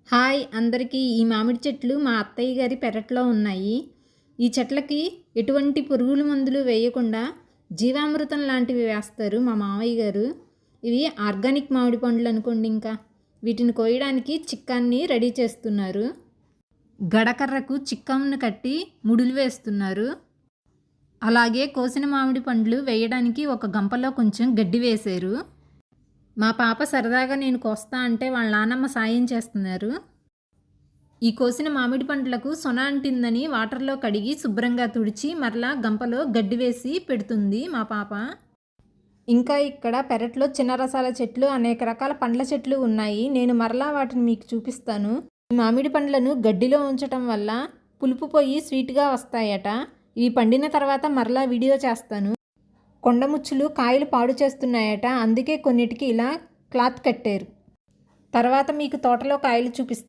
Hi అందరికీ. ఈ మామిడి చెట్లు మా అత్తయ్య గారి పెరట్లో ఉన్నాయి. ఈ చెట్లకి ఎటువంటి పురుగుల మందులు వేయకుండా జీవామృతం లాంటివి వేస్తారు మా మామయ్య గారు. ఇవి ఆర్గానిక్ మామిడి పండ్లు అనుకోండి. ఇంకా వీటిని కోయడానికి చిక్కాన్ని రెడీ చేస్తున్నారు. గడకర్రకు చిక్కంను కట్టి ముడులు వేస్తున్నారు. అలాగే కోసిన మామిడి పండ్లు వేయడానికి ఒక గంపలో కొంచెం గడ్డి వేశారు. మా పాప సరదాగా నేను కోస్తా అంటే వాళ్ళ నాన్నమ్మ సాయం చేస్తున్నారు. ఈ కోసిన మామిడి పండ్లకు సొన అంటిందని వాటర్లో కడిగి శుభ్రంగా తుడిచి మరలా గంపలో గడ్డి వేసి పెడుతుంది మా పాప. ఇంకా ఇక్కడ పెరట్లో చిన్న రసాల చెట్లు, అనేక రకాల పండ్ల చెట్లు ఉన్నాయి. నేను మరలా వాటిని మీకు చూపిస్తాను. ఈ మామిడి పండ్లను గడ్డిలో ఉంచటం వల్ల పులుపు పోయి స్వీట్గా వస్తాయట. ఇవి పండిన తర్వాత మరలా వీడియో చేస్తాను. కొండముచ్చులు కాయలు పాడు చేస్తున్నాయట, అందుకే కొన్నిటికి ఇలా క్లాత్ కట్టారు. తర్వాత మీకు తోటలో కాయలు చూపిస్తాను.